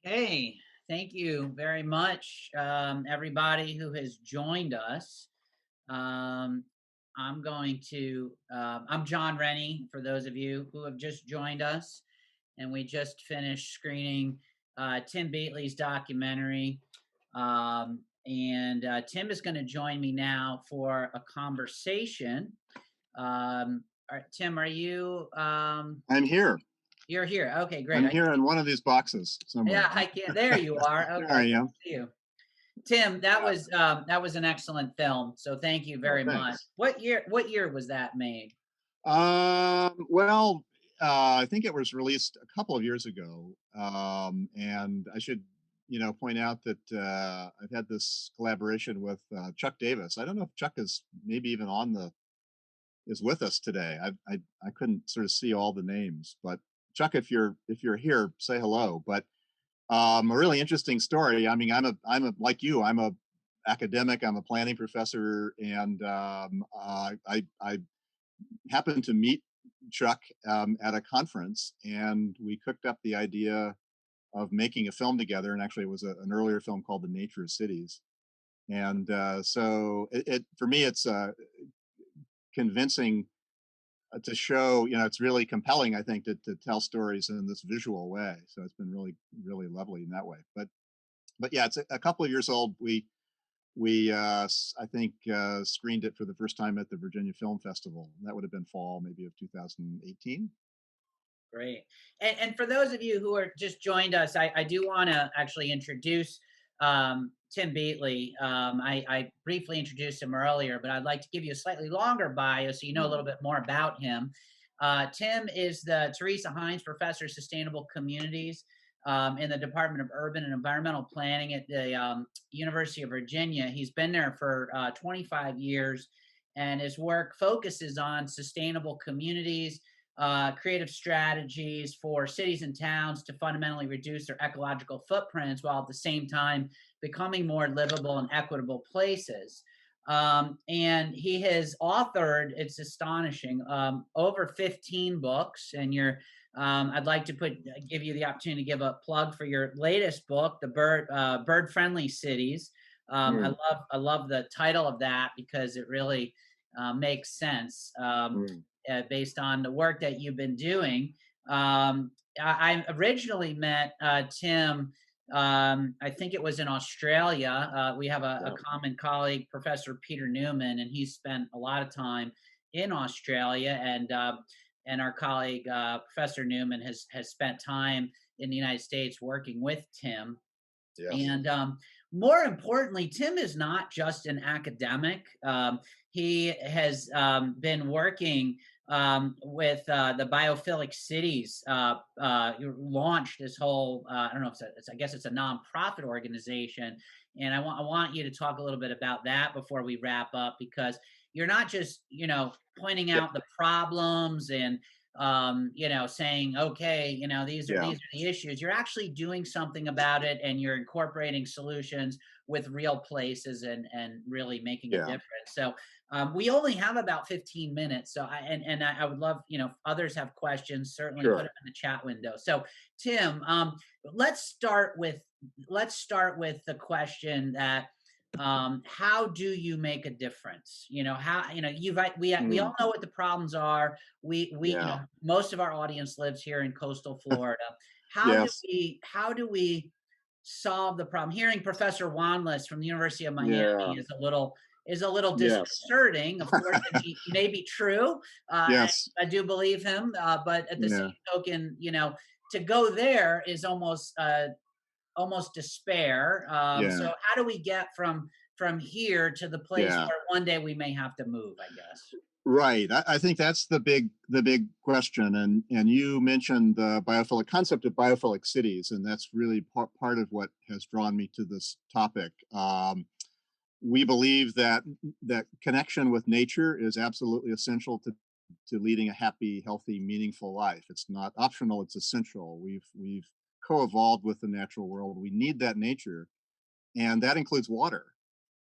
Hey, thank you very much, everybody who has joined us. Um, I'm John Rennie, for those of you who have just joined us, and we just finished screening Tim Beatley's documentary. And Tim is going to join me now for a conversation. Tim, I'm here. you're here? Okay, great. I'm here in one of these boxes somewhere. Yeah, I can. There you are. There Okay, I good am. to see you. Tim, that Yeah. was an excellent film. So thank you Oh, very much. thanks. What year was that made? Well, I think it was released a couple of years ago, and I should, point out that I've had this collaboration with Chuck Davis. I don't know if Chuck is maybe even on the is with us today. I couldn't sort of see all the names, but Chuck, if you're here, say hello. But a really interesting story. I mean, I'm a like you. I'm a academic. I'm a planning professor, and I happened to meet Chuck at a conference, and we cooked up the idea of making a film together. And actually, it was an earlier film called The Nature of Cities. And so, it for me, it's convincing to show. It's really compelling. I think to tell stories in this visual way. So it's been really lovely in that way. But yeah, it's a couple of years old. I think screened it for the first time at the Virginia Film Festival. That would have been fall maybe of 2018. Great. And for those of you who are just joined us, I do want to actually introduce Tim Beatley. I briefly introduced him earlier, but I'd like to give you a slightly longer bio so you know a little bit more about him. Tim is the Teresa Hines Professor of Sustainable Communities in the Department of Urban and Environmental Planning at the University of Virginia. He's been there for 25 years, and his work focuses on sustainable communities, creative strategies for cities and towns to fundamentally reduce their ecological footprints while at the same time becoming more livable and equitable places. And he has authored, it's astonishing, over 15 books. And I'd like to give you the opportunity to give a plug for your latest book, the Bird Friendly Cities. Mm, I love the title of that because it really makes sense. mm. Based on the work that you've been doing. I originally met Tim. I think it was in Australia. We have a Yeah. common colleague, Professor Peter Newman, and he spent a lot of time in Australia. And our colleague Professor Newman has spent time in the United States working with Tim. Yes. And more importantly, Tim is not just an academic. He has been working with the Biophilic Cities. Launched this whole, I don't know if I guess it's a nonprofit organization. And I want you to talk a little bit about that before we wrap up, because you're not just, pointing Yeah. out the problems and saying, okay, Yeah. these are the issues. You're actually doing something about it, and you're incorporating solutions with real places and really making a Yeah. difference. So we only have about 15 minutes. So I would love, if others have questions, certainly put Sure. them in the chat window. So Tim, let's start with the question that how do you make a difference? How, we Mm, all know what the problems are. We yeah. most of our audience lives here in coastal Florida. Yes. How do we solve the problem? Hearing Professor Wanless from the University of Miami Yeah. is a little Yes. disconcerting. Of course, and he may be true. And Yes. I do believe him, but at the Yeah. same token, to go there is almost despair. Yeah. So how do we get from here to the place Yeah. where one day we may have to move, I guess? Right. I think that's the big question. And you mentioned the biophilic concept of biophilic cities, and that's really part of what has drawn me to this topic. We believe that connection with nature is absolutely essential to leading a happy, healthy, meaningful life. It's not optional; it's essential. We've co-evolved with the natural world. We need that nature, and that includes water.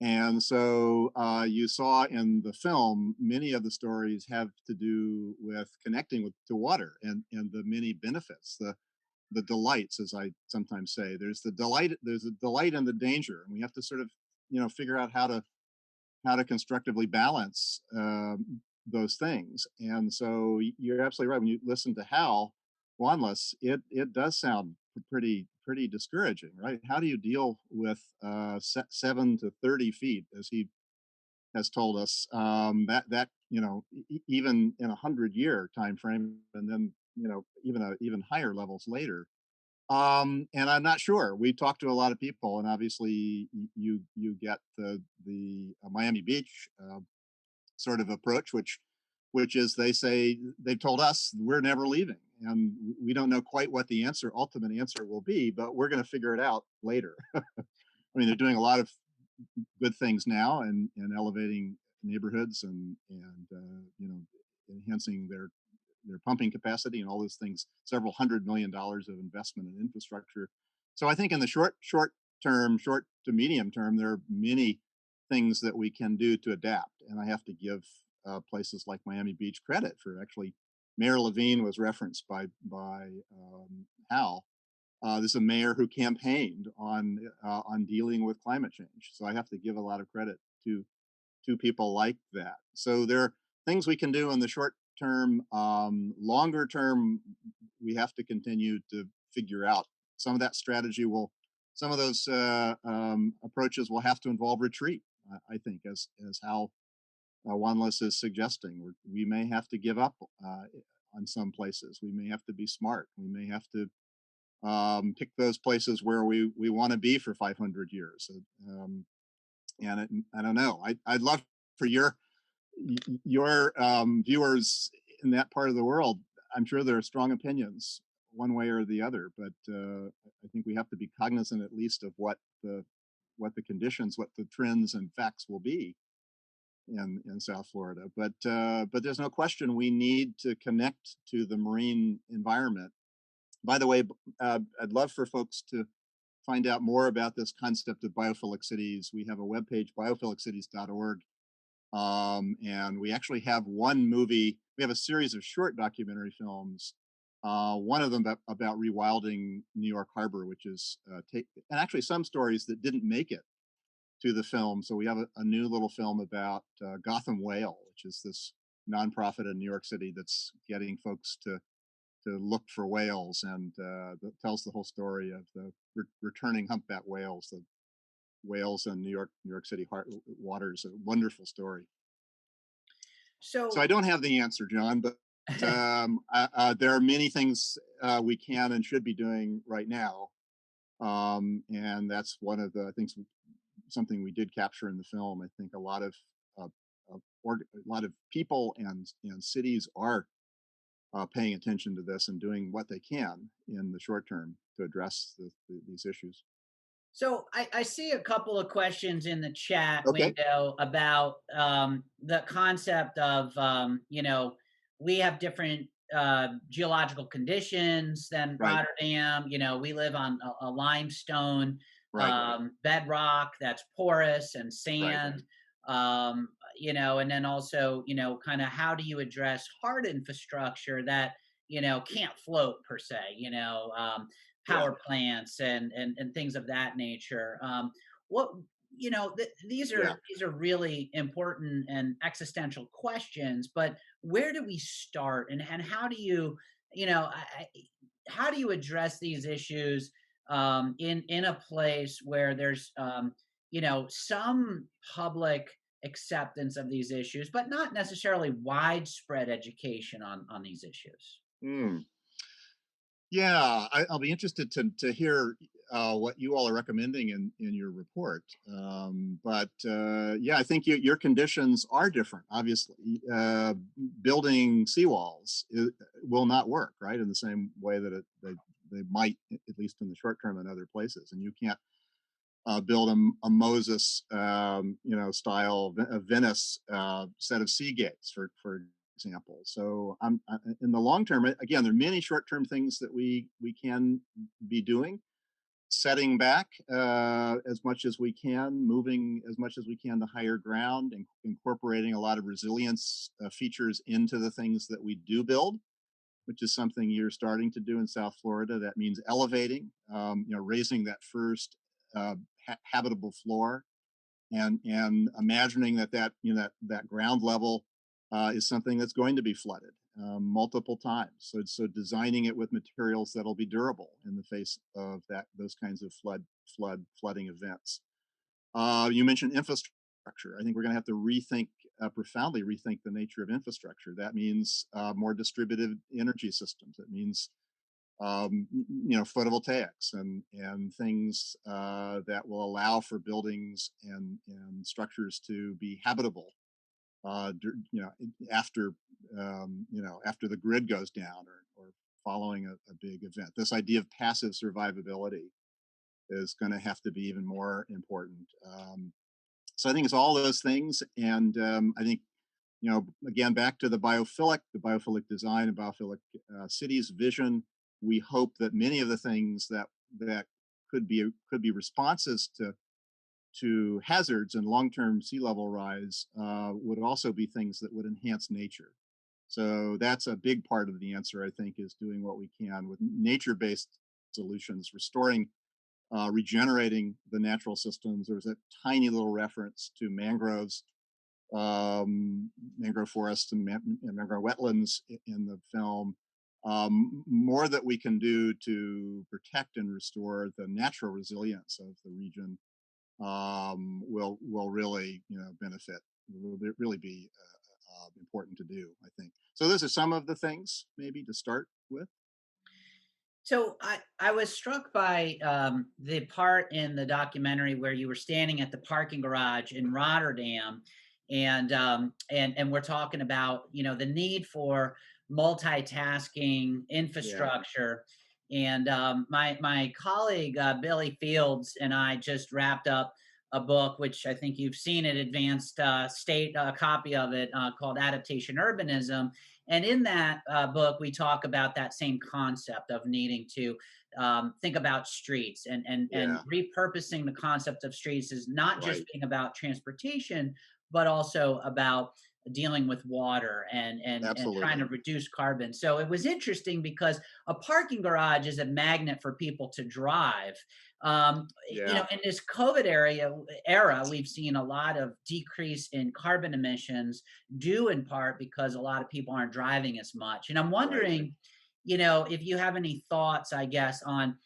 And so you saw in the film, many of the stories have to do with connecting to water and the many benefits. the delights, as I sometimes say. There's a delight and the danger, and we have to sort of, figure out how to constructively balance those things. And so you're absolutely right. When you listen to Hal Wanless, it does sound pretty discouraging, right? How do you deal with 7 to 30 feet, as he has told us, that even in 100-year time frame, and then even higher levels later. And I'm not sure. We talked to a lot of people, and obviously you get the Miami Beach sort of approach, which is, they say, they've told us we're never leaving, and we don't know quite what the ultimate answer will be, but we're going to figure it out later. I mean, they're doing a lot of good things now, and elevating neighborhoods, and enhancing their pumping capacity and all those things. Several $100 million of investment in infrastructure. So I think in the short to medium term, there are many things that we can do to adapt. And I have to give places like Miami Beach credit for actually. Mayor Levine was referenced by Hal. This is a mayor who campaigned on dealing with climate change. So I have to give a lot of credit to people like that. So there are things we can do in the short term. Longer term, we have to continue to figure out some of that strategy. Some of those approaches will have to involve retreat. I think, as Hal Wanless is suggesting, we may have to give up on some places. We may have to be smart. We may have to pick those places where we want to be for 500 years. I don't know. I'd love for your viewers in that part of the world. I'm sure there are strong opinions one way or the other, but I think we have to be cognizant at least of what the conditions, what the trends and facts will be in South Florida. But there's no question we need to connect to the marine environment. By the way, I'd love for folks to find out more about this concept of biophilic cities. We have a webpage, biophilic.cities.org. And we actually have one movie. We have a series of short documentary films. One of them about rewilding New York Harbor, which is and actually some stories that didn't make it to the film. So we have a new little film about Gotham Whale, which is this nonprofit in New York City that's getting folks to look for whales, and that tells the whole story of the returning humpback whales, the whales in New York City waters. A wonderful story. So I So don't have the answer, John, but there are many things we can and should be doing right now, and that's one of the things. Something we did capture in the film. I think a lot of people and cities are paying attention to this and doing what they can in the short term to address these issues. I see a couple of questions in the chat Okay. window about the concept of, we have different geological conditions than Right. Rotterdam. We live on a limestone Right. bedrock that's porous and Right. sand. And then also, kind of how do you address hard infrastructure that, can't float per se, Yeah. power plants and things of that nature. What Yeah. these are really important and existential questions, but where do we start, and how do you how do you address these issues in a place where there's some public acceptance of these issues, but not necessarily widespread education on these issues? Mm. Yeah, I'll be interested to hear what you all are recommending in your report. But yeah, I think your conditions are different. Obviously, building seawalls will not work, right, in the same way that they might, at least in the short term, in other places. And you can't build a Moses, style, a Venice set of sea gates, for example. So in the long term, again, there are many short term things that we can be doing, setting back as much as we can, moving as much as we can to higher ground, and incorporating a lot of resilience features into the things that we do build. which is something you're starting to do in South Florida. That means elevating, raising that first habitable floor, and imagining that ground level is something that's going to be flooded multiple times. So designing it with materials that'll be durable in the face of those kinds of flooding events. You mentioned infrastructure. I think we're going to have to profoundly rethink the nature of infrastructure. That means more distributed energy systems. It means photovoltaics and things that will allow for buildings and structures to be habitable. After after the grid goes down or following a big event. This idea of passive survivability is going to have to be even more important. So I think it's all those things, and I think again, back to the biophilic design and biophilic cities vision. We hope that many of the things that could be responses to hazards and long-term sea level rise would also be things that would enhance nature. So that's a big part of the answer, I think, is doing what we can with nature-based solutions, regenerating the natural systems. There's a tiny little reference to mangrove forests and mangrove wetlands in the film. More that we can do to protect and restore the natural resilience of the region will really benefit. Will really be important to do, I think. So those are some of the things maybe to start with. So I was struck by the part in the documentary where you were standing at the parking garage in Rotterdam, and we're talking about the need for multitasking Yeah, infrastructure. And my colleague Billy Fields and I just wrapped up a book, which I think you've seen, an advanced state copy of it, called Adaptation Urbanism. And in that book, we talk about that same concept of needing to think about streets, and yeah, repurposing the concept of streets is not just right. being about transportation, but also about dealing with water and trying to Absolutely. reduce carbon. So it was interesting because a parking garage is a magnet for people to drive. Yeah, In this COVID era, we've seen a lot of decrease in carbon emissions, due in part because a lot of people aren't driving as much. And I'm right. wondering, if you have any thoughts, I guess, on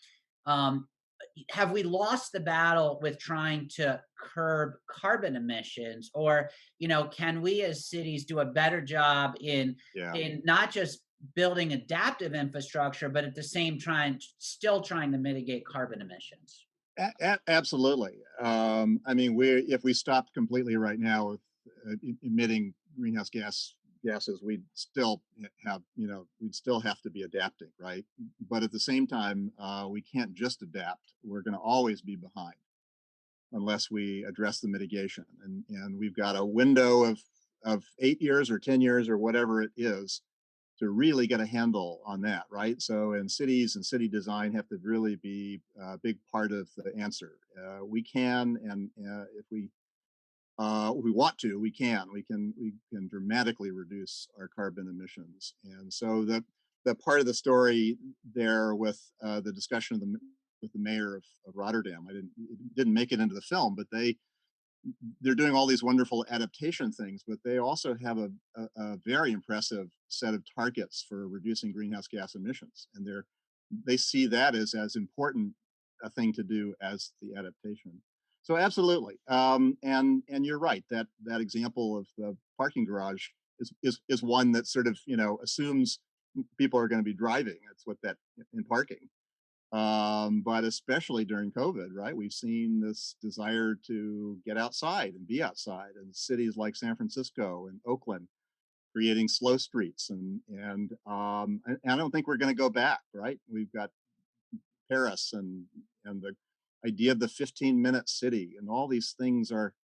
um, have we lost the battle with trying to curb carbon emissions, or can we as cities do a better job Yeah. in not just building adaptive infrastructure, but at the same time still trying to mitigate carbon emissions? Absolutely. I mean, if we stopped completely right now with emitting greenhouse gases, we'd still have to be adapting, right? But at the same time, we can't just adapt. We're going to always be behind unless we address the mitigation. And we've got a window of 8 years or 10 years or whatever it is to really get a handle on that, right? So, and cities and city design have to really be a big part of the answer. We can, and if we want to, we can dramatically reduce our carbon emissions. And so the part of the story there with the discussion with the mayor of Rotterdam, it didn't make it into the film, but they're doing all these wonderful adaptation things, but they also have a very impressive set of targets for reducing greenhouse gas emissions, and they see that as important a thing to do as the adaptation. So absolutely, and you're right that that example of the parking garage is one that sort of assumes people are going to be driving. That's what that in parking, but especially during COVID, right? We've seen this desire to get outside and be outside, and cities like San Francisco and Oakland creating slow streets, and I don't think we're going to go back, right? We've got Paris and the idea of the 15-minute city, and all these things are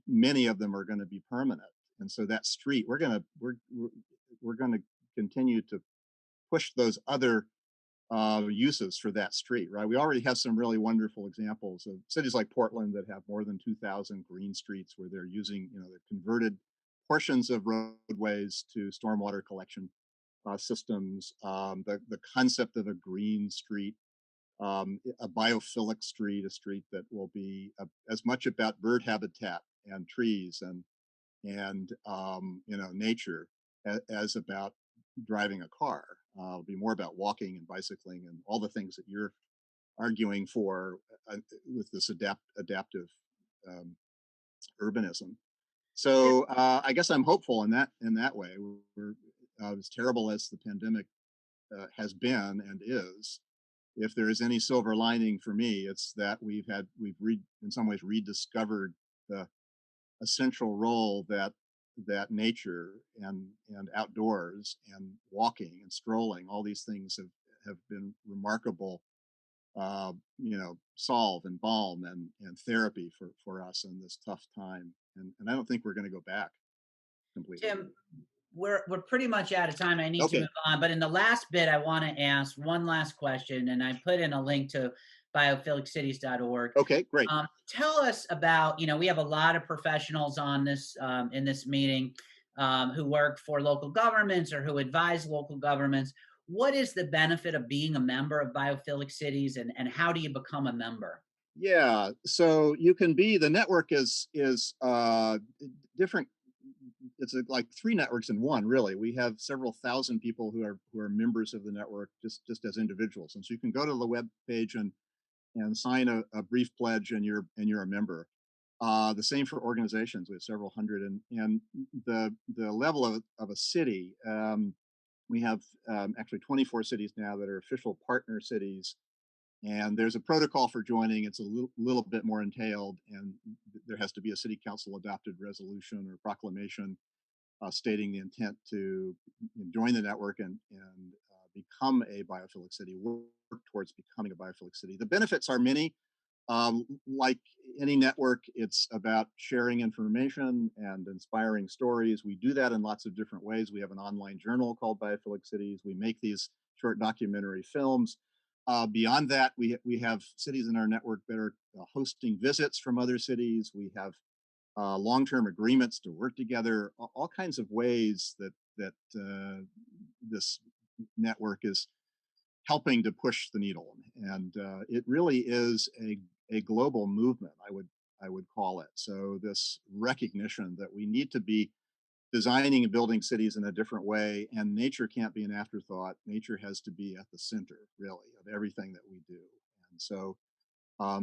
many of them are going to be permanent, and so that street we're going to continue to push those other uses for that street, right? We already have some really wonderful examples of cities like Portland that have more than 2,000 green streets where they're using, they're converted portions of roadways to stormwater collection systems, the concept of a green street, a biophilic street, a street that will be as much about bird habitat and trees and nature as about driving a car. It'll be more about walking and bicycling and all the things that you're arguing for with this adaptive um, urbanism. So I guess I'm hopeful in that way. We're as terrible as the pandemic has been and is. If there is any silver lining for me, it's that in some ways rediscovered the essential role that nature and outdoors and walking and strolling, all these things have been remarkable, solve and balm and therapy for us in this tough time. And I don't think we're going to go back completely. Tim, we're pretty much out of time. I need to move Okay. on, but in the last bit, I want to ask one last question, and I put in a link to biophilic Okay. Great. Tell us about, we have a lot of professionals on this in this meeting who work for local governments or who advise local governments. What is the benefit of being a member of Biophilic Cities, and how do you become a member? Yeah. So you can be the network is different. It's like three networks in one, really. We have several thousand people who are members of the network just as individuals, and so you can go to the web page and sign a brief pledge, and you're a member. The same for organizations. We have several hundred, and the level of a city. We have actually 24 cities now that are official partner cities, and there's a protocol for joining. It's a little bit more entailed, and there has to be a city council adopted resolution or proclamation stating the intent to join the network and become a biophilic city, work towards becoming a biophilic city. The benefits are many. Like any network, it's about sharing information and inspiring stories. We do that in lots of different ways. We have an online journal called Biophilic Cities. We make these short documentary films. Beyond that, we have cities in our network that are hosting visits from other cities. We have long-term agreements to work together. All kinds of ways that this network is helping to push the needle, and it really is a global movement. I would call it. So this recognition that we need to be designing and building cities in a different way, and nature can't be an afterthought. Nature has to be at the center, really, of everything that we do. And so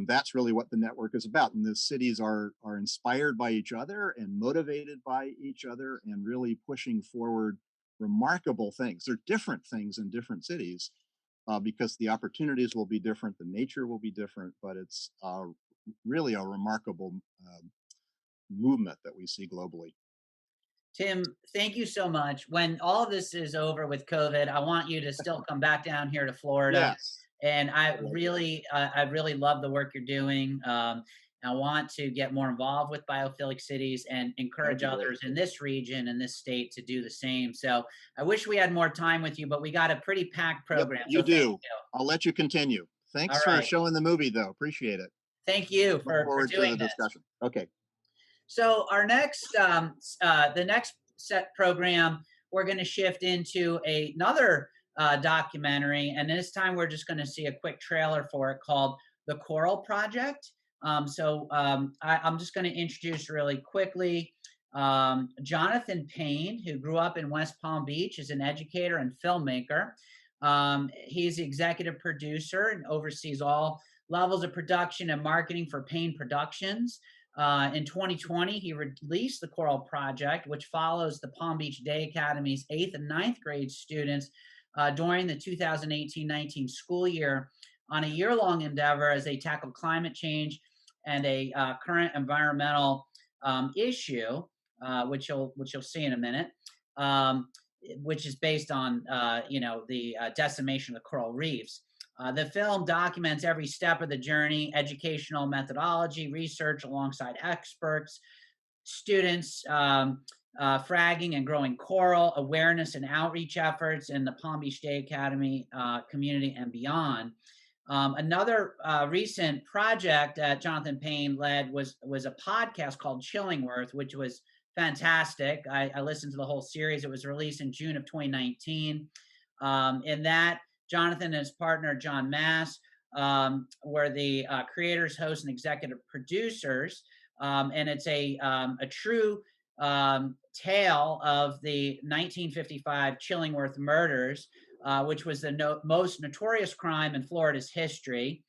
that's really what the network is about. And the cities are inspired by each other and motivated by each other, and really pushing forward remarkable things. They're different things in different cities because the opportunities will be different, the nature will be different, but it's really a remarkable movement that we see globally. Tim, thank you so much. When all of this is over with COVID, I want you to still come back down here to Florida. Yes, And I like that. I really love the work you're doing. I want to get more involved with Biophilic Cities and That would encourage be great. others in this region and this state to do the same. So I wish we had more time with you, but we got a pretty packed Yep, program. you So thank do. you. I'll let you continue. All Thanks for right. showing the movie, though. Appreciate it. Thank you Look for forward to doing the this. discussion. Okay. So our next, the next set program, we're going to shift into another documentary, and this time we're just going to see a quick trailer for it called "The Coral Project." I'm just going to introduce really quickly. Jonathan Payne, who grew up in West Palm Beach, is an educator and filmmaker. He's the executive producer and oversees all levels of production and marketing for Payne Productions. In 2020, he released the Coral Project, which follows the Palm Beach Day Academy's 8th and ninth grade students during the 2018-19 school year on a year-long endeavor as they tackle climate change and a current environmental issue, which you'll see in a minute, which is based on the decimation of the coral reefs. The film documents every step of the journey, educational methodology, research alongside experts, students fragging and growing coral, awareness and outreach efforts in the Palm Beach Day Academy community and beyond. Another recent project that Jonathan Payne led was a podcast called Chillingworth, which was fantastic. I listened to the whole series. It was released in June of 2019. In that, Jonathan and his partner, John Mass, were the creators, hosts, and executive producers. And it's a true tale of the 1955 Chillingworth murders, which was the most notorious crime in Florida's history.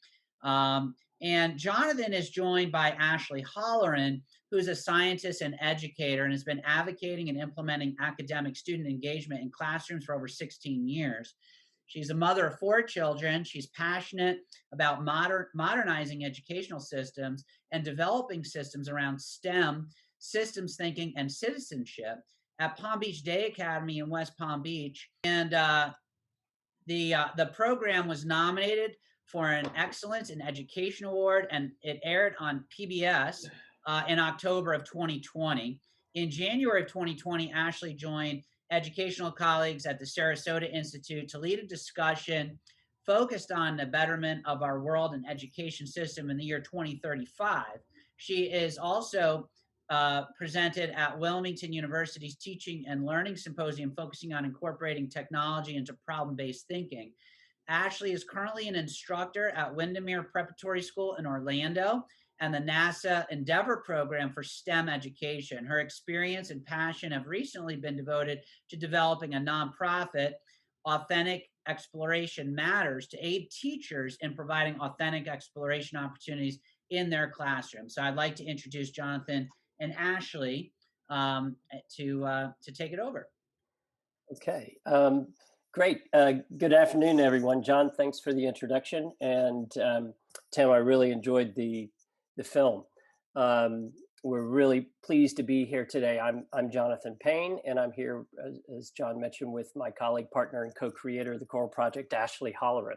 And Jonathan is joined by Ashley Holleran, who's a scientist and educator and has been advocating and implementing academic student engagement in classrooms for over 16 years. She's a mother of 4 children. She's passionate about modernizing educational systems and developing systems around STEM, systems thinking, and citizenship at Palm Beach Day Academy in West Palm Beach. And the program was nominated for an Excellence in Education Award, and it aired on PBS in October of 2020. In January of 2020, Ashley joined educational colleagues at the Sarasota Institute to lead a discussion focused on the betterment of our world and education system in the year 2035. She is also presented at Wilmington University's Teaching and Learning Symposium, focusing on incorporating technology into problem-based thinking. Ashley is currently an instructor at Windermere Preparatory School in Orlando and the NASA Endeavor program for STEM education. Her experience and passion have recently been devoted to developing a nonprofit, Authentic Exploration Matters, to aid teachers in providing authentic exploration opportunities in their classroom. So I'd like to introduce Jonathan and Ashley to take it over. Okay, great. Good afternoon, everyone. John, thanks for the introduction, and Tim, I really enjoyed the film. We're really pleased to be here today. I'm Jonathan Payne, and I'm here, as John mentioned, with my colleague, partner, and co-creator of the Coral Project, Ashley Holleran.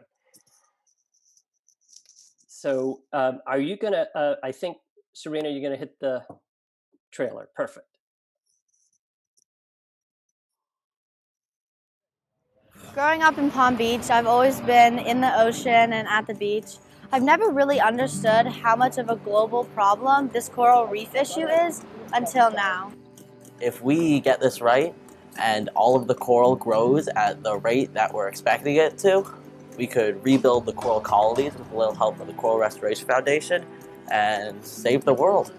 So, are you gonna? I think, Serena, you're gonna hit the trailer. Perfect. Growing up in Palm Beach, I've always been in the ocean and at the beach. I've never really understood how much of a global problem this coral reef issue is until now. If we get this right and all of the coral grows at the rate that we're expecting it to, we could rebuild the coral colonies with a little help from the Coral Restoration Foundation and save the world.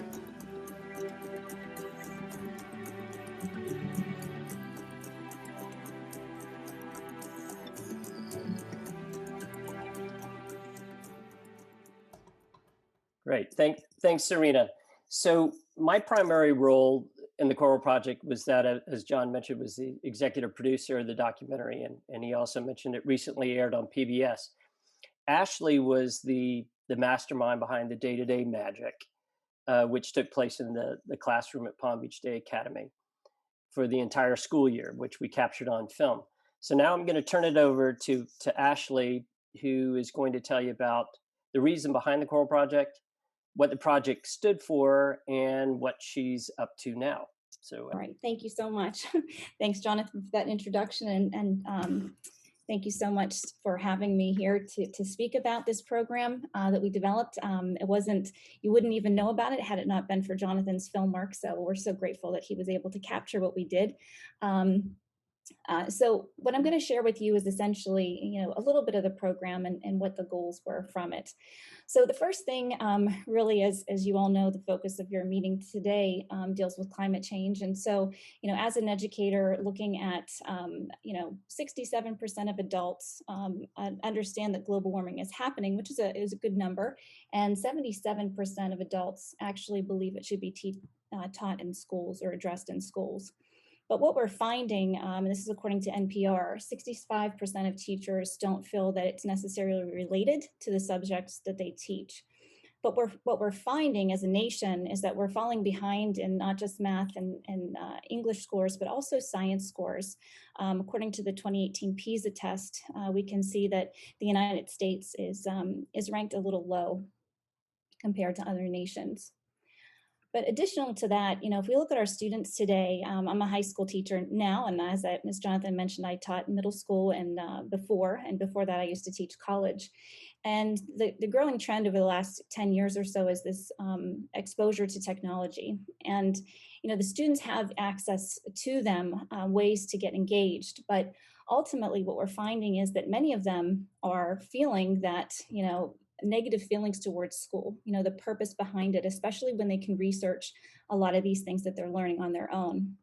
Great, thanks, Serena. So my primary role in the Coral Project was that, as John mentioned, was the executive producer of the documentary, and he also mentioned it recently aired on PBS. Ashley was the mastermind behind the day-to-day magic, which took place in the classroom at Palm Beach Day Academy for the entire school year, which we captured on film. So now I'm going to turn it over to Ashley, who is going to tell you about the reason behind the Coral Project, what the project stood for, and what she's up to now. So, all right, thank you so much. Thanks, Jonathan, for that introduction, and thank you so much for having me here to speak about this program that we developed. It wasn't, you wouldn't even know about it had it not been for Jonathan's film work. So we're so grateful that he was able to capture what we did. So what I'm going to share with you is essentially, a little bit of the program and what the goals were from it. So the first thing really, as you all know, the focus of your meeting today deals with climate change. And so, as an educator looking at, 67% of adults understand that global warming is happening, which is a good number. And 77% of adults actually believe it should be taught in schools or addressed in schools. But what we're finding, and this is according to NPR, 65% of teachers don't feel that it's necessarily related to the subjects that they teach. But what we're finding as a nation is that we're falling behind in not just math and English scores, but also science scores. According to the 2018 PISA test, we can see that the United States is ranked a little low compared to other nations. But additional to that, if we look at our students today, I'm a high school teacher now, and as Jonathan mentioned, I taught middle school and before that I used to teach college. And the growing trend over the last 10 years or so is this exposure to technology. And the students have access to them, ways to get engaged, but ultimately what we're finding is that many of them are feeling that, negative feelings towards school, the purpose behind it, especially when they can research a lot of these things that they're learning on their own.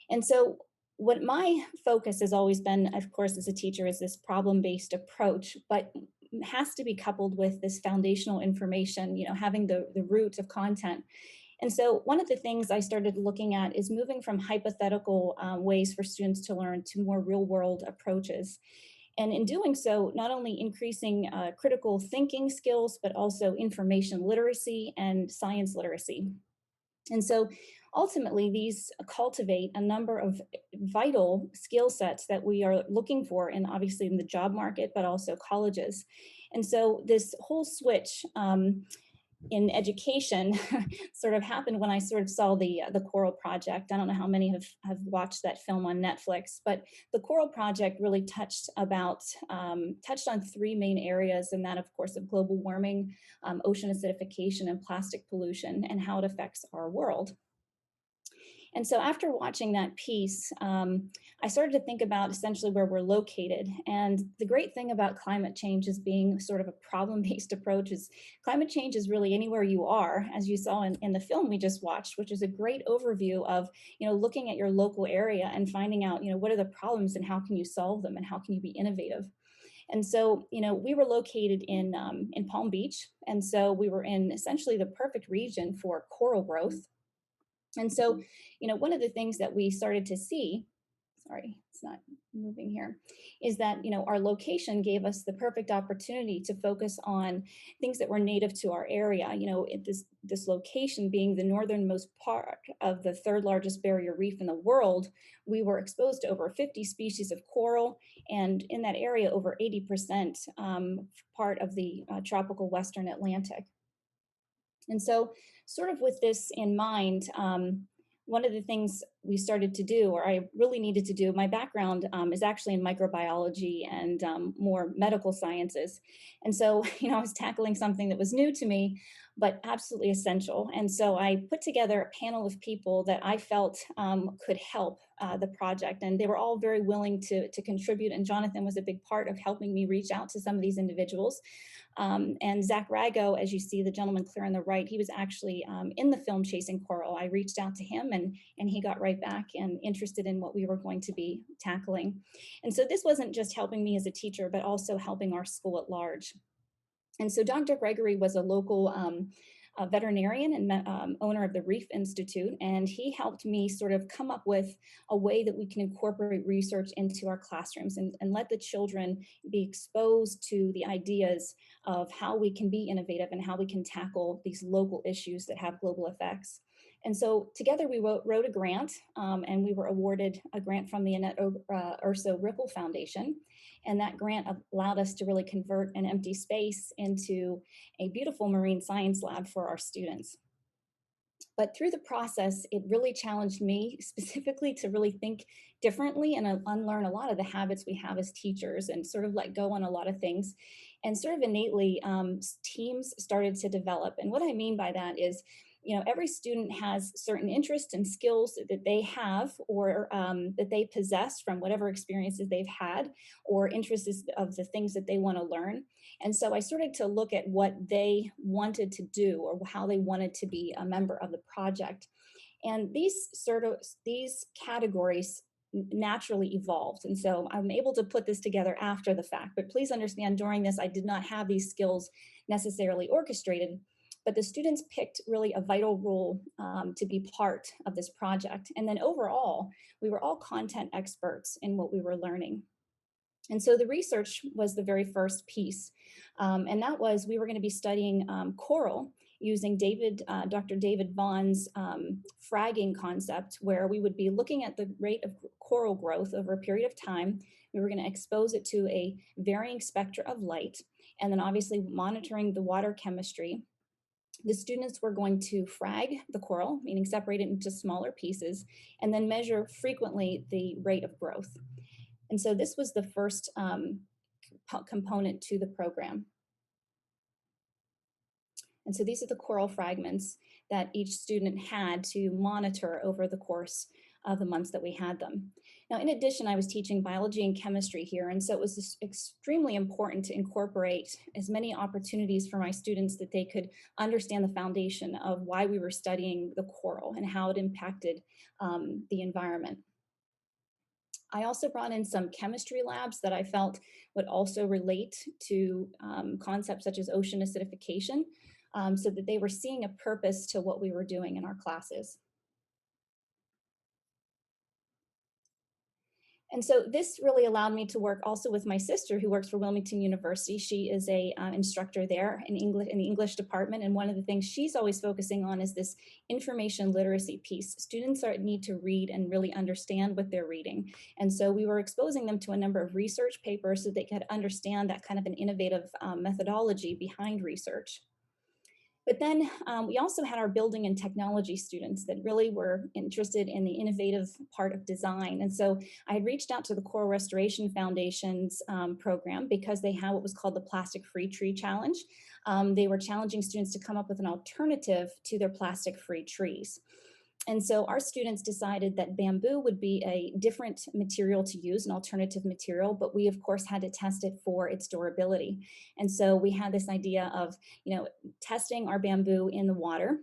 And so what my focus has always been, of course, as a teacher, is this problem-based approach, but has to be coupled with this foundational information, having the root of content. And so one of the things I started looking at is moving from hypothetical ways for students to learn to more real world approaches. And in doing so, not only increasing critical thinking skills, but also information literacy and science literacy. And so ultimately, these cultivate a number of vital skill sets that we are looking for, and obviously in the job market, but also colleges. And so this whole switch in education sort of happened when I sort of saw the Coral Project. I don't know how many have watched that film on Netflix, but the Coral Project really touched on three main areas, and that, of course, of global warming, ocean acidification, and plastic pollution, and how it affects our world. And so after watching that piece, I started to think about essentially where we're located. And the great thing about climate change is being sort of a problem-based approach is climate change is really anywhere you are, as you saw in the film we just watched, which is a great overview of, looking at your local area and finding out, what are the problems and how can you solve them and how can you be innovative. And so, we were located in Palm Beach. And so we were in essentially the perfect region for coral growth. And so, one of the things that we started to see, sorry, it's not moving here, is that, our location gave us the perfect opportunity to focus on things that were native to our area. This location being the northernmost part of the third largest barrier reef in the world, we were exposed to over 50 species of coral, and in that area, over 80% part of the tropical Western Atlantic. And so sort of with this in mind, one of the things we started to do, or I really needed to do, my background is actually in microbiology and more medical sciences. And so, I was tackling something that was new to me, but absolutely essential. And so I put together a panel of people that I felt could help the project. And they were all very willing to contribute. And Jonathan was a big part of helping me reach out to some of these individuals. And Zach Rago, as you see, the gentleman clear on the right, he was actually in the film Chasing Coral. I reached out to him and he got right back and interested in what we were going to be tackling. And so this wasn't just helping me as a teacher, but also helping our school at large. And so Dr. Gregory was a local a veterinarian and owner of the Reef Institute, and he helped me sort of come up with a way that we can incorporate research into our classrooms and let the children be exposed to the ideas of how we can be innovative and how we can tackle these local issues that have global effects. And so together we wrote a grant, and we were awarded a grant from the Annette Urso Ripple Foundation. And that grant allowed us to really convert an empty space into a beautiful marine science lab for our students. But through the process, it really challenged me specifically to really think differently and unlearn a lot of the habits we have as teachers and sort of let go on a lot of things. And sort of innately, teams started to develop. And what I mean by that is, every student has certain interests and skills that they have or that they possess from whatever experiences they've had or interests of the things that they want to learn. And so I started to look at what they wanted to do or how they wanted to be a member of the project. And these categories naturally evolved. And so I'm able to put this together after the fact, but please understand during this, I did not have these skills necessarily orchestrated. But the students picked really a vital role to be part of this project. And then overall, we were all content experts in what we were learning. And so the research was the very first piece. And that was, we were going to be studying coral using Dr. David Vaughn's fragging concept, where we would be looking at the rate of coral growth over a period of time. We were going to expose it to a varying spectra of light, and then obviously monitoring the water chemistry. The students were going to frag the coral, meaning separate it into smaller pieces, and then measure frequently the rate of growth. And so this was the first component to the program. And so these are the coral fragments that each student had to monitor over the course of the months that we had them. Now, in addition, I was teaching biology and chemistry here, and so it was just extremely important to incorporate as many opportunities for my students that they could understand the foundation of why we were studying the coral and how it impacted the environment. I also brought in some chemistry labs that I felt would also relate to concepts such as ocean acidification, so that they were seeing a purpose to what we were doing in our classes. And so this really allowed me to work also with my sister who works for Wilmington University. She is a instructor there in English, in the English department. And one of the things she's always focusing on is this information literacy piece. Students need to read and really understand what they're reading. And so we were exposing them to a number of research papers so they could understand that kind of an innovative methodology behind research. But then we also had our building and technology students that really were interested in the innovative part of design. And so I had reached out to the Coral Restoration Foundation's program because they had what was called the Plastic Free Tree Challenge. They were challenging students to come up with an alternative to their plastic free trees. And so our students decided that bamboo would be a different material to use, an alternative material, but we of course had to test it for its durability. And so we had this idea of, testing our bamboo in the water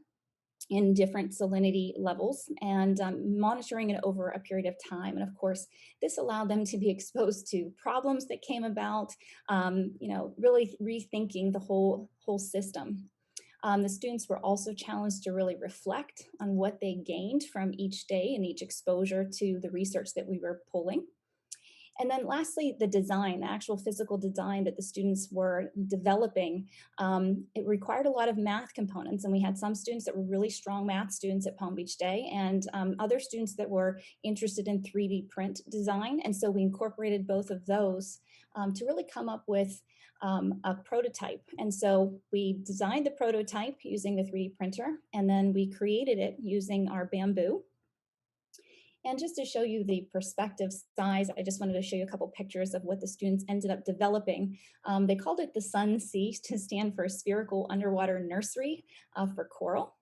in different salinity levels and monitoring it over a period of time. And of course, this allowed them to be exposed to problems that came about, really rethinking the whole system. The students were also challenged to really reflect on what they gained from each day and each exposure to the research that we were pulling. And then lastly, the design, the actual physical design that the students were developing, it required a lot of math components. And we had some students that were really strong math students at Palm Beach Day and other students that were interested in 3D print design. And so we incorporated both of those to really come up with a prototype. And so we designed the prototype using the 3D printer, and then we created it using our bamboo. And just to show you the perspective size, I just wanted to show you a couple pictures of what the students ended up developing. They called it the Sun Sea to stand for Spherical Underwater Nursery for Coral.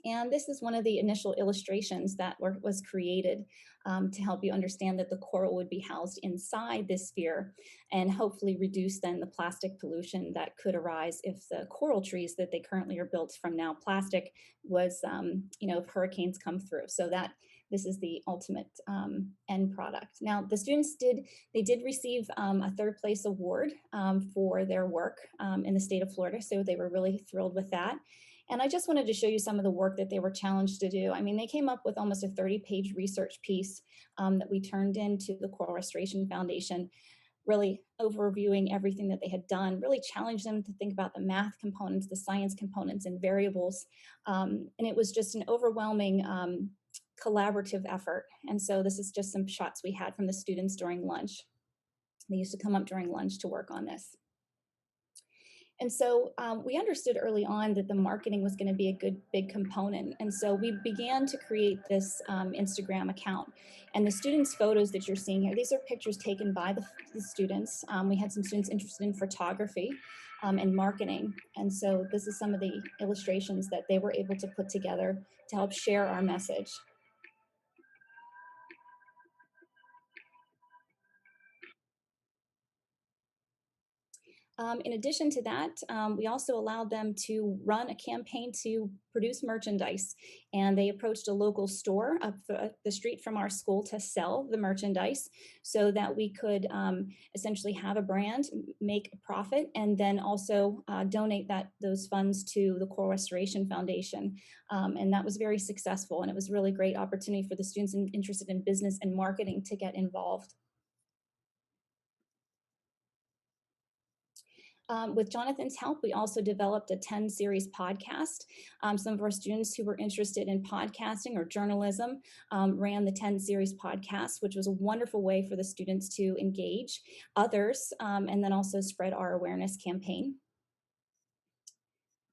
And this is one of the initial illustrations that was created to help you understand that the coral would be housed inside this sphere and hopefully reduce then the plastic pollution that could arise if the coral trees that they currently are built from now plastic was, if hurricanes come through. So that this is the ultimate end product. Now, the students did receive a third place award for their work in the state of Florida. So they were really thrilled with that. And I just wanted to show you some of the work that they were challenged to do. I mean, they came up with almost a 30-page research piece that we turned into the Coral Restoration Foundation, really overviewing everything that they had done, really challenged them to think about the math components, the science components, and variables. And it was just an overwhelming collaborative effort. And so this is just some shots we had from the students during lunch. They used to come up during lunch to work on this. And so we understood early on that the marketing was going to be a good big component. And so we began to create this Instagram account. And the students' photos that you're seeing here, these are pictures taken by the students. We had some students interested in photography and marketing. And so this is some of the illustrations that they were able to put together to help share our message. In addition to that, we also allowed them to run a campaign to produce merchandise. And they approached a local store up the street from our school to sell the merchandise so that we could essentially have a brand, make a profit, and then also donate those funds to the Coral Restoration Foundation. And that was very successful. And it was a really great opportunity for the students interested in business and marketing to get involved. With Jonathan's help, we also developed a 10 series podcast. Some of our students who were interested in podcasting or journalism ran the 10 series podcast, which was a wonderful way for the students to engage others and then also spread our awareness campaign.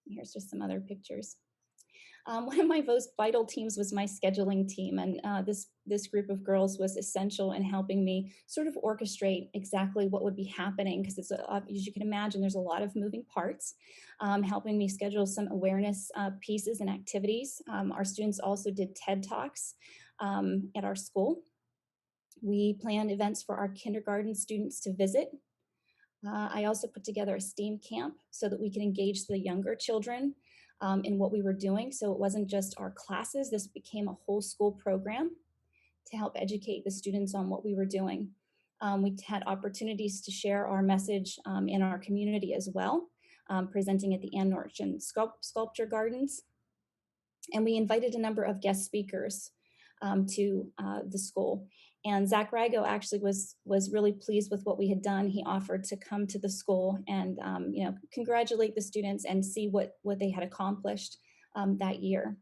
Here's just some other pictures. One of my most vital teams was my scheduling team, and this group of girls was essential in helping me sort of orchestrate exactly what would be happening, because it's as you can imagine, there's a lot of moving parts. Helping me schedule some awareness pieces and activities. Our students also did TED Talks at our school. We planned events for our kindergarten students to visit. I also put together a STEAM camp so that we can engage the younger children in what we were doing. So it wasn't just our classes, this became a whole school program to help educate the students on what we were doing. We had opportunities to share our message in our community as well, presenting at the Ann Norton Sculpture Gardens. And we invited a number of guest speakers to the school. And Zach Rago actually was really pleased with what we had done. He offered to come to the school and congratulate the students and see what they had accomplished that year.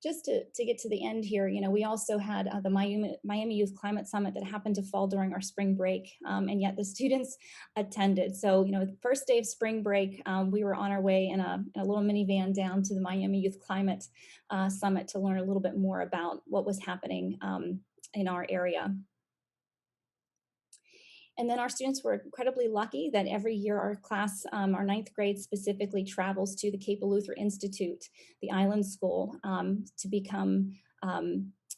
Just to get to the end here, we also had the Miami Youth Climate Summit that happened to fall during our spring break, and yet the students attended. So, the first day of spring break, we were on our way in a little minivan down to the Miami Youth Climate Summit to learn a little bit more about what was happening in our area. And then our students were incredibly lucky that every year our class, our ninth grade specifically, travels to the Cape Eleuthera Institute, the island school, to become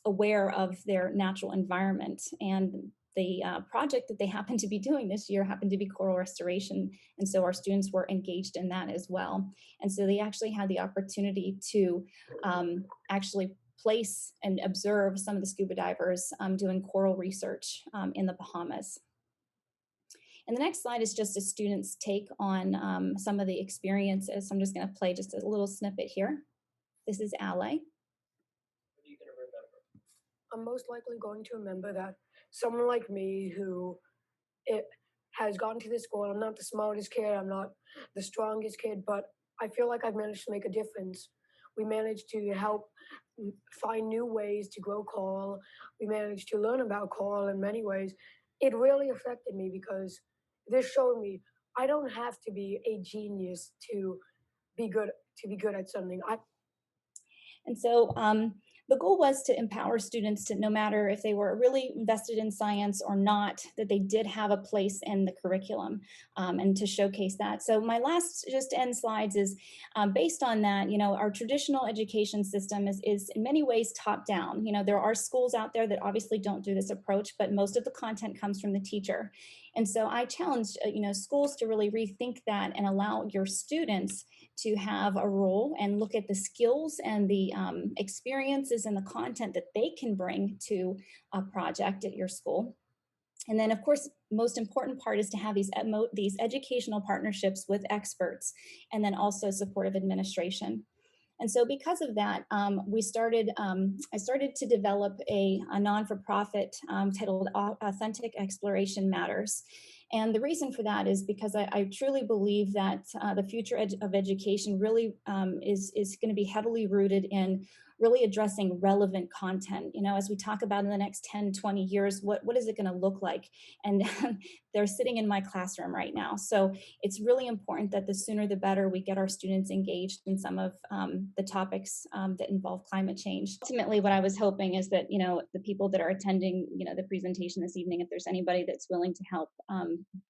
aware of their natural environment. And the project that they happened to be doing this year happened to be coral restoration. And so our students were engaged in that as well. And so they actually had the opportunity to actually place and observe some of the scuba divers doing coral research in the Bahamas. And the next slide is just a student's take on some of the experiences. So I'm just going to play just a little snippet here. This is Ale. What are you going to remember? I'm most likely going to remember that someone like me who has gone to this school, I'm not the smartest kid, I'm not the strongest kid, but I feel like I've managed to make a difference. We managed to help find new ways to grow coral. We managed to learn about coral in many ways. It really affected me because this showed me I don't have to be a genius to be good at something. And so the goal was to empower students to, no matter if they were really invested in science or not, that they did have a place in the curriculum, and to showcase that. So my last just end slides is based on that. Our traditional education system is in many ways top down. There are schools out there that obviously don't do this approach, but most of the content comes from the teacher. And so I challenged schools to really rethink that and allow your students to have a role and look at the skills and the experiences and the content that they can bring to a project at your school. And then, of course, most important part is to have these educational partnerships with experts, and then also supportive administration. And so because of that, I started to develop a non-for-profit titled Authentic Exploration Matters. And the reason for that is because I truly believe that the future of education really is going to be heavily rooted in really addressing relevant content. As we talk about in the next 10, 20 years, what is it going to look like? And they're sitting in my classroom right now. So it's really important that the sooner the better we get our students engaged in some of the topics that involve climate change. Ultimately, what I was hoping is that, the people that are attending, the presentation this evening, if there's anybody that's willing to help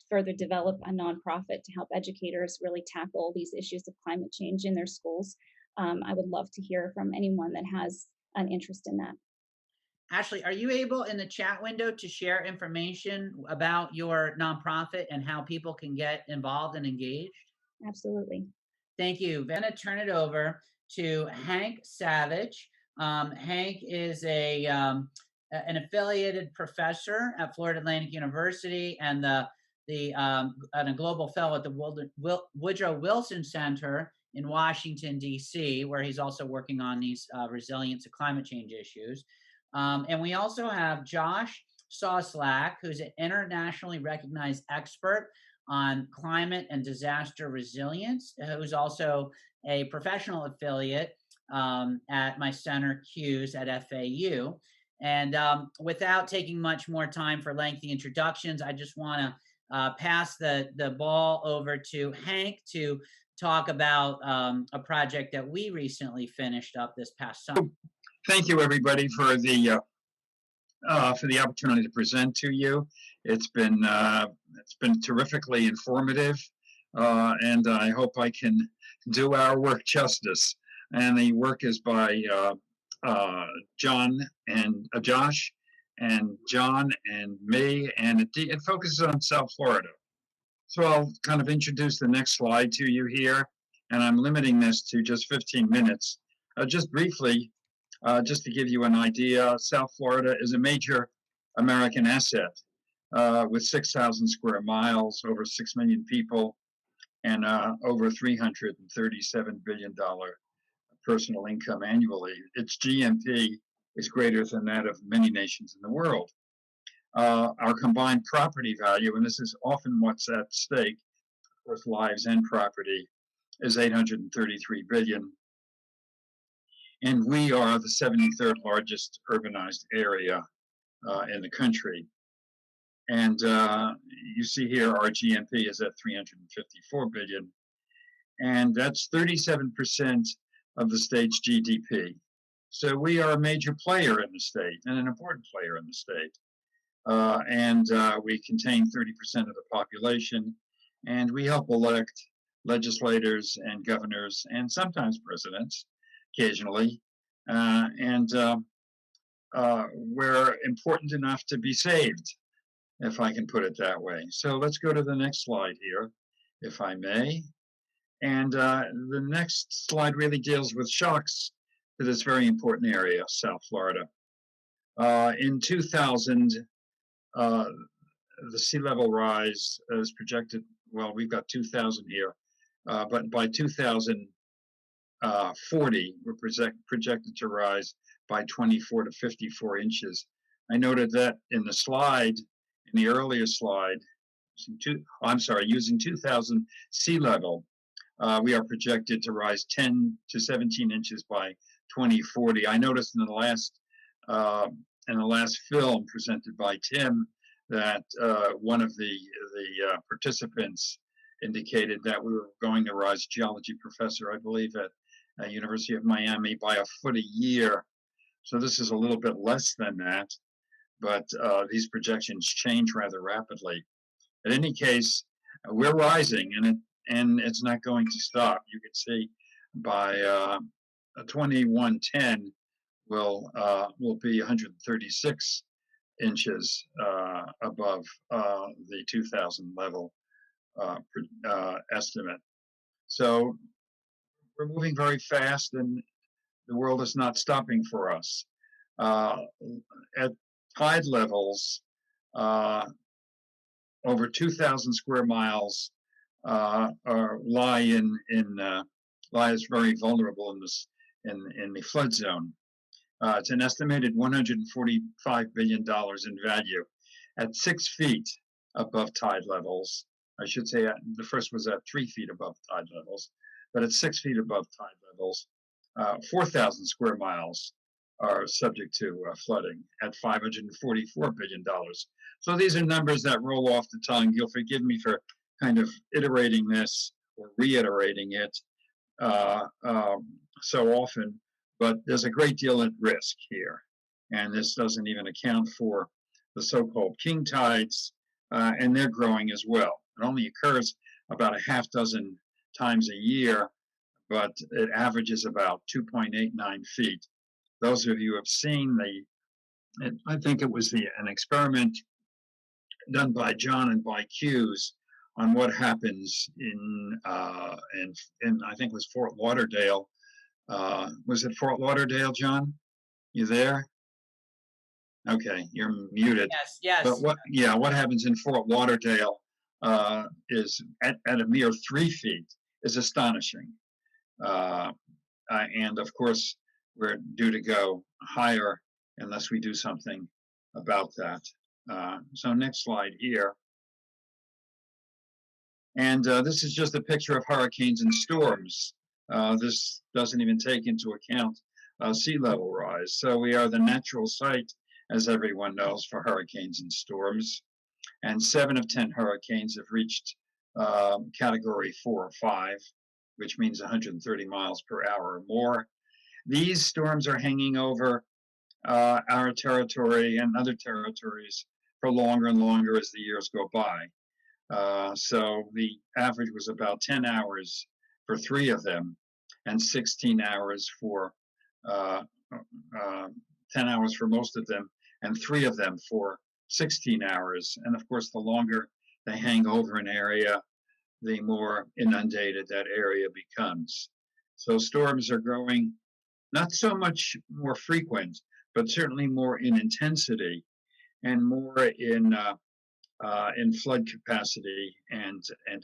further develop a nonprofit to help educators really tackle these issues of climate change in their schools, I would love to hear from anyone that has an interest in that. Ashley, are you able in the chat window to share information about your nonprofit and how people can get involved and engaged? Absolutely. Thank you. I'm going to turn it over to Hank Savage. Hank is an affiliated professor at Florida Atlantic University and a global fellow at the Woodrow Wilson Center in Washington, D.C., where he's also working on these resilience to climate change issues. And we also have Josh Soslak, who's an internationally recognized expert on climate and disaster resilience, who's also a professional affiliate at my center, CUES, at FAU. And without taking much more time for lengthy introductions, I just want to pass the ball over to Hank to talk about a project that we recently finished up this past summer. Thank you, everybody, for the opportunity to present to you. It's been terrifically informative, and I hope I can do our work justice. And the work is by John and Josh and John and me, and it focuses on South Florida. So I'll kind of introduce the next slide to you here, and I'm limiting this to just 15 minutes. Just briefly, just to give you an idea, South Florida is a major American asset with 6,000 square miles, over 6 million people, and over $337 billion personal income annually. Its GNP is greater than that of many nations in the world. Our combined property value, and this is often what's at stake, of course, lives and property, is $833 billion. And we are the 73rd largest urbanized area in the country. And you see here our GNP is at $354 billion. And that's 37% of the state's GDP. So we are a major player in the state and an important player in the state. We contain 30% of the population, and we help elect legislators and governors and sometimes presidents occasionally. We're important enough to be saved, if I can put it that way. So let's go to the next slide here, if I may. And the next slide really deals with shocks to this very important area, South Florida. In 2000, the sea level rise is projected, well, we've got 2000 here, but by 2040, we're projected to rise by 24 to 54 inches. I noted that in the slide, in the earlier slide, using 2000 sea level, we are projected to rise 10 to 17 inches by 2040. I noticed in the last film presented by Tim that one of the participants indicated that we were going to rise, geology professor, I believe, at University of Miami, by a foot a year. So this is a little bit less than that, but these projections change rather rapidly. In any case, we're rising, and it's not going to stop. You can see by 2110, will be 136 inches above the 2000 level estimate. So we're moving very fast, and the world is not stopping for us. At tide levels, over 2,000 square miles lies very vulnerable in the flood zone. It's an estimated $145 billion in value at 6 feet above tide levels. I should say the first was at 3 feet above tide levels, but at 6 feet above tide levels, 4,000 square miles are subject to flooding at $544 billion. So these are numbers that roll off the tongue. You'll forgive me for kind of iterating this or reiterating it so often, but there's a great deal at risk here. And this doesn't even account for the so-called king tides, and they're growing as well. It only occurs about a half dozen times a year, but it averages about 2.89 feet. Those of you who have seen I think it was an experiment done by John and by Hughes on what happens in I think it was Fort Lauderdale. Was it Fort Lauderdale, John? You there? Okay, you're muted. Yes, yes. But what happens in Fort Lauderdale is at a mere 3 feet is astonishing. And of course, we're due to go higher unless we do something about that. So next slide here. And this is just a picture of hurricanes and storms. This doesn't even take into account sea level rise. So we are the natural site, as everyone knows, for hurricanes and storms. And 7 of 10 hurricanes have reached category 4 or 5, which means 130 miles per hour or more. These storms are hanging over our territory and other territories for longer and longer as the years go by. So the average was about 10 hours for 3 of them and 16 hours for 10 hours for most of them and 3 of them for 16 hours. And of course, the longer they hang over an area, the more inundated that area becomes. So storms are growing not so much more frequent, but certainly more in intensity and more in flood capacity and in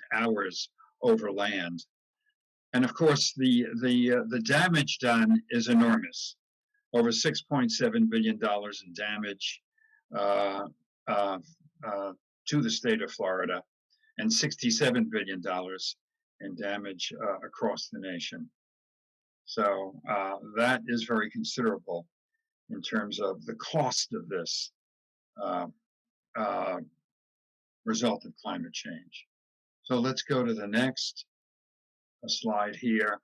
over land. And of course, the damage done is enormous. Over $6.7 billion in damage to the state of Florida, and $67 billion in damage across the nation. So that is very considerable in terms of the cost of this result of climate change. So let's go to the next slide here.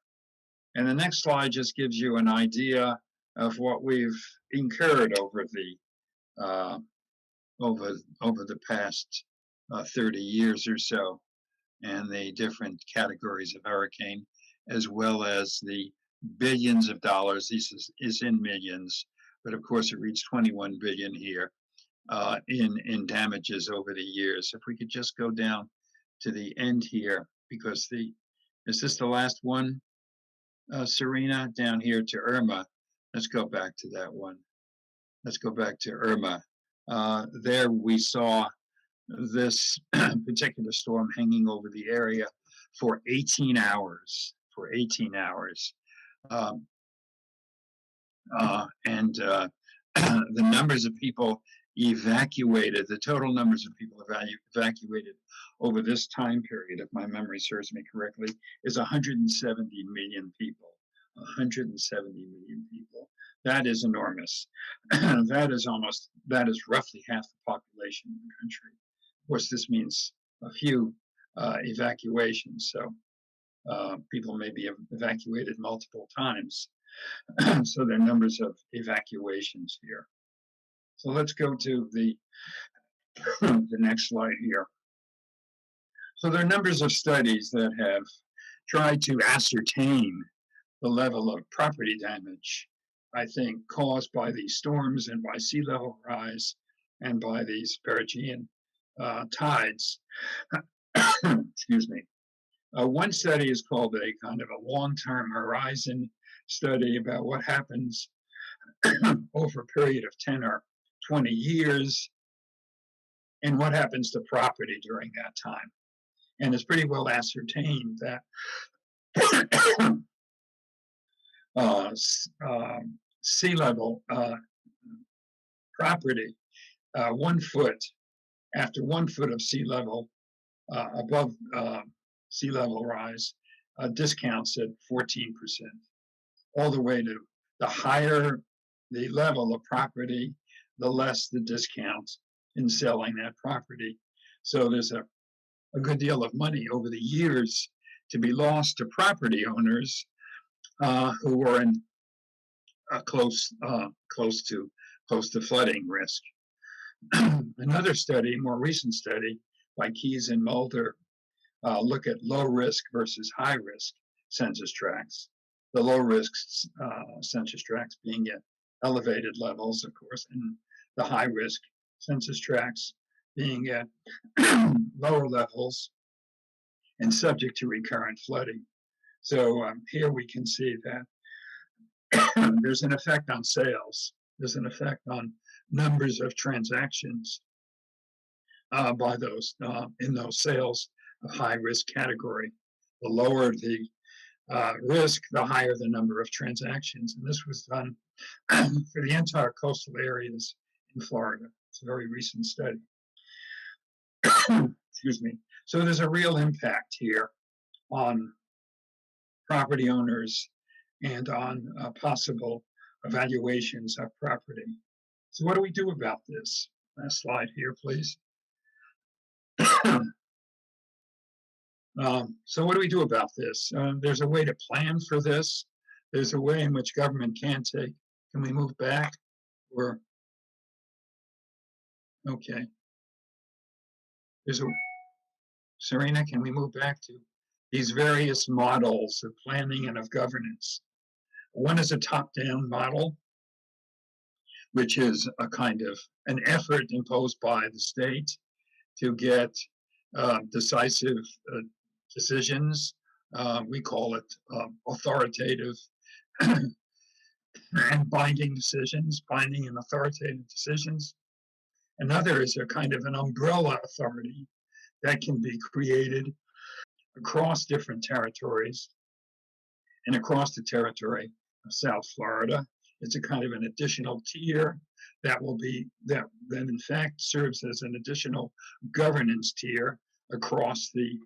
And the next slide just gives you an idea of what we've incurred over the past 30 years or so, and the different categories of hurricane, as well as the billions of dollars. This is in millions, but of course it reached 21 billion here in damages over the years. If we could just go down to the end here, because is this the last one, Serena? Down here to Irma. Let's go back to that one. Let's go back to Irma. There we saw this particular storm hanging over the area for 18 hours. The numbers of people evacuated, the total numbers of people evacuated over this time period, if my memory serves me correctly, is 170 million people. 170 million people. That is enormous. That is roughly half the population of the country. Of course, this means a few evacuations, so people may be evacuated multiple times. So there are numbers of evacuations here. So let's go to the next slide here. So there are numbers of studies that have tried to ascertain the level of property damage, I think, caused by these storms and by sea level rise and by these perigean tides. Excuse me. One study is called a kind of a long-term horizon study about what happens over a period of 10 or 20 years and what happens to property during that time. And it's pretty well ascertained that sea level property, 1 foot, after 1 foot of sea level above sea level rise, discounts at 14%, all the way to the higher the level of property, the less the discount in selling that property. So there's a good deal of money over the years to be lost to property owners who are in close to flooding risk. Another study, more recent study by Keyes and Mulder, look at low risk versus high risk census tracts. The low risk census tracts being at elevated levels, of course, and the high risk census tracts being at lower levels and subject to recurrent flooding. So here we can see that there's an effect on sales. There's an effect on numbers of transactions by those in those sales of high risk category. The lower the risk, the higher the number of transactions. And this was done for the entire coastal areas in Florida. It's a very recent study. Excuse me. So there's a real impact here on property owners and on possible evaluations of property. So what do we do about this? Last slide here, please. So what do we do about this? There's a way to plan for this. There's a way in which government can take. Can we move back? Or, okay. There's a, Serena, can we move back to these various models of planning and of governance? One is a top-down model, which is a kind of an effort imposed by the state to get decisive decisions. We call it authoritative and binding decisions, binding and authoritative decisions. Another is a kind of an umbrella authority that can be created across different territories and across the territory of South Florida. It's a kind of an additional tier that will be, that in fact serves as an additional governance tier across the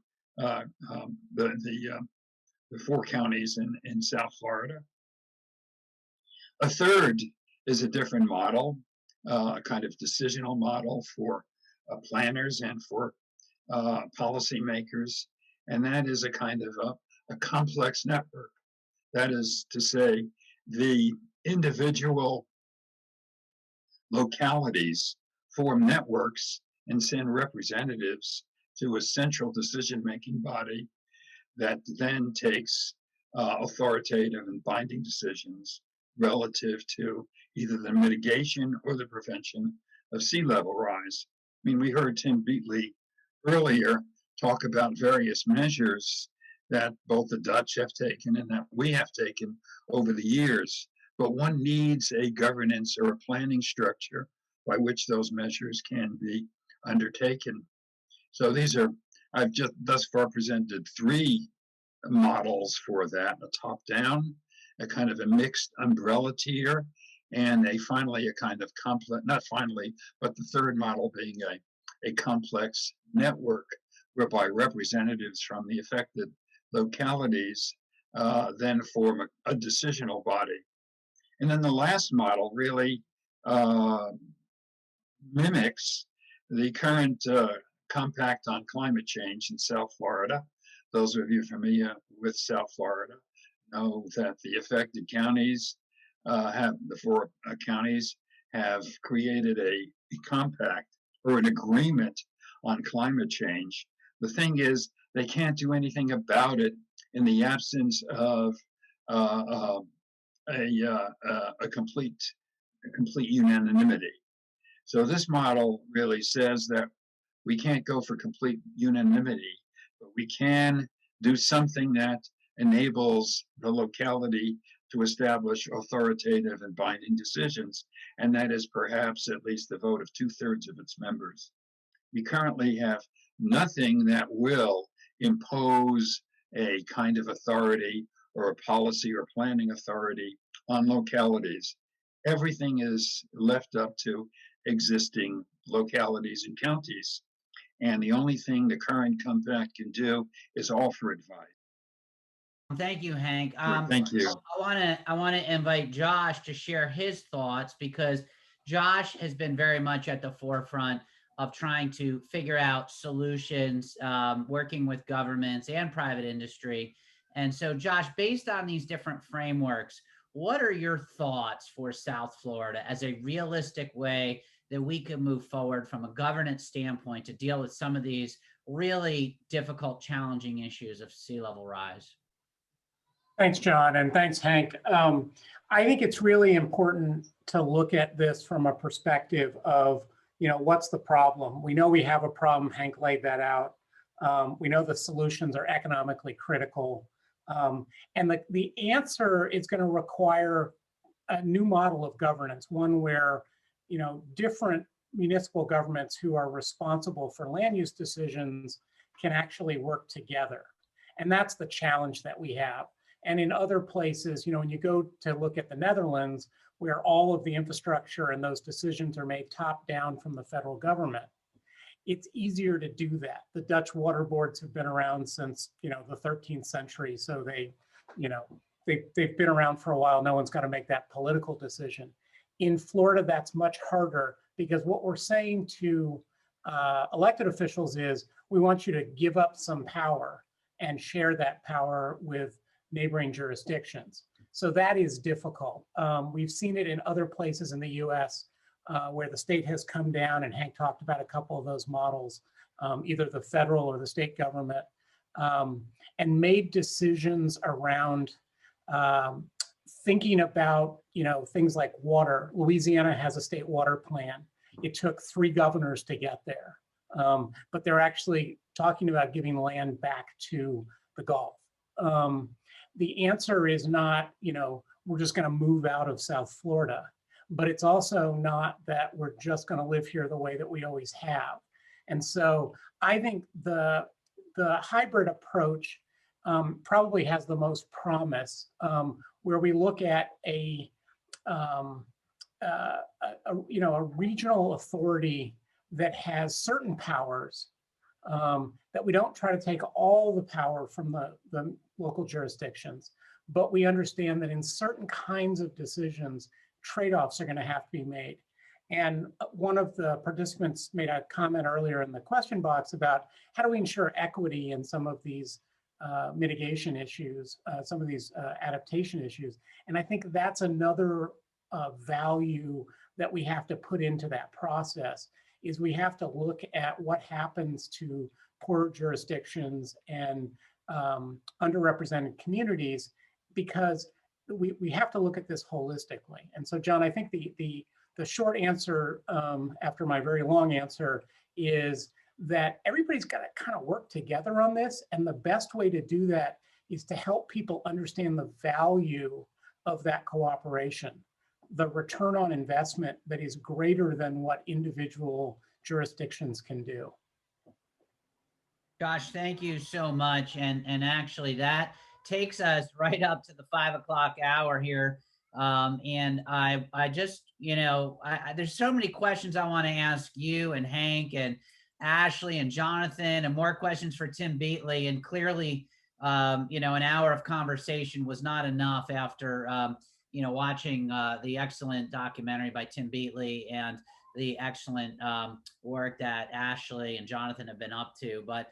four counties in South Florida. A third is a different model, a kind of decisional model for planners and for policymakers, and that is a kind of a complex network. That is to say, the individual localities form networks and send representatives to a central decision-making body that then takes authoritative and binding decisions relative to either the mitigation or the prevention of sea level rise. I mean, we heard Tim Beatley earlier talk about various measures that both the Dutch have taken and that we have taken over the years, but one needs a governance or a planning structure by which those measures can be undertaken. So these are, I've just thus far presented three models for that: a top-down, a kind of a mixed umbrella tier, and finally a kind of complex, not finally, but the third model being a complex network whereby representatives from the affected localities then form a decisional body. And then the last model really mimics the current compact on climate change in South Florida. Those of you familiar with South Florida know that the affected counties the four counties have created a compact or an agreement on climate change. The thing is, they can't do anything about it in the absence of a complete unanimity. So this model really says that we can't go for complete unanimity, but we can do something that enables the locality to establish authoritative and binding decisions, and that is perhaps at least the vote of 2/3 of its members. We currently have nothing that will impose a kind of authority or a policy or planning authority on localities. Everything is left up to existing localities and counties. And the only thing the current compact can do is offer advice. Thank you, Hank. Thank you. I want to invite Josh to share his thoughts, because Josh has been very much at the forefront of trying to figure out solutions, working with governments and private industry. And so, Josh, based on these different frameworks, what are your thoughts for South Florida as a realistic way that we can move forward from a governance standpoint to deal with some of these really difficult, challenging issues of sea level rise? Thanks, John, and thanks, Hank. I think it's really important to look at this from a perspective of, what's the problem? We know we have a problem. Hank laid that out. We know the solutions are economically critical. And the answer is going to require a new model of governance, one where, different municipal governments who are responsible for land use decisions can actually work together. And that's the challenge that we have. And in other places, when you go to look at the Netherlands, where all of the infrastructure and those decisions are made top down from the federal government, it's easier to do that. The Dutch water boards have been around since, the 13th century. So they've been around for a while. No one's got to make that political decision. In Florida, that's much harder, because what we're saying to elected officials is, we want you to give up some power and share that power with neighboring jurisdictions. So that is difficult. We've seen it in other places in the US where the state has come down, and Hank talked about a couple of those models, either the federal or the state government, and made decisions around thinking about, things like water. Louisiana has a state water plan. It took 3 governors to get there, but they're actually talking about giving land back to the Gulf. The answer is not, we're just going to move out of South Florida, but it's also not that we're just going to live here the way that we always have. And so I think the hybrid approach probably has the most promise, where we look at a regional authority that has certain powers, that we don't try to take all the power from the local jurisdictions, but we understand that in certain kinds of decisions, trade-offs are going to have to be made. And one of the participants made a comment earlier in the question box about how do we ensure equity in some of these mitigation issues, some of these adaptation issues. And I think that's another value that we have to put into that process, is we have to look at what happens to poor jurisdictions and underrepresented communities, because we have to look at this holistically. And so, John, I think the short answer after my very long answer is that everybody's got to kind of work together on this. And the best way to do that is to help people understand the value of that cooperation, the return on investment that is greater than what individual jurisdictions can do. Josh, thank you so much. And actually that takes us right up to the 5 o'clock hour here. And I just, there's so many questions I want to ask you and Hank and Ashley and Jonathan, and more questions for Tim Beatley. And clearly, an hour of conversation was not enough after, watching the excellent documentary by Tim Beatley and the excellent work that Ashley and Jonathan have been up to. But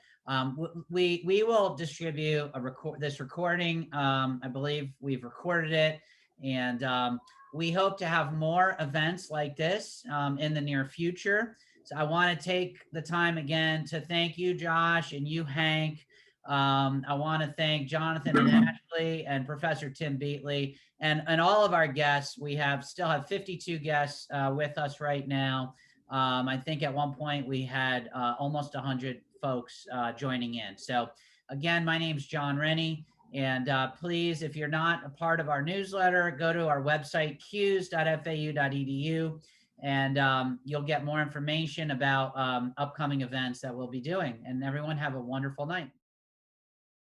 we will distribute this recording. I believe we've recorded it, and we hope to have more events like this in the near future. So I want to take the time again to thank you, Josh, and you, Hank. I want to thank Jonathan and Ashley and Professor Tim Beatley and all of our guests. We still have 52 guests with us right now. I think at one point we had almost 100 folks joining in. So again, my name's John Rennie. And please, if you're not a part of our newsletter, go to our website, qs.fau.edu, and you'll get more information about upcoming events that we'll be doing. And everyone have a wonderful night.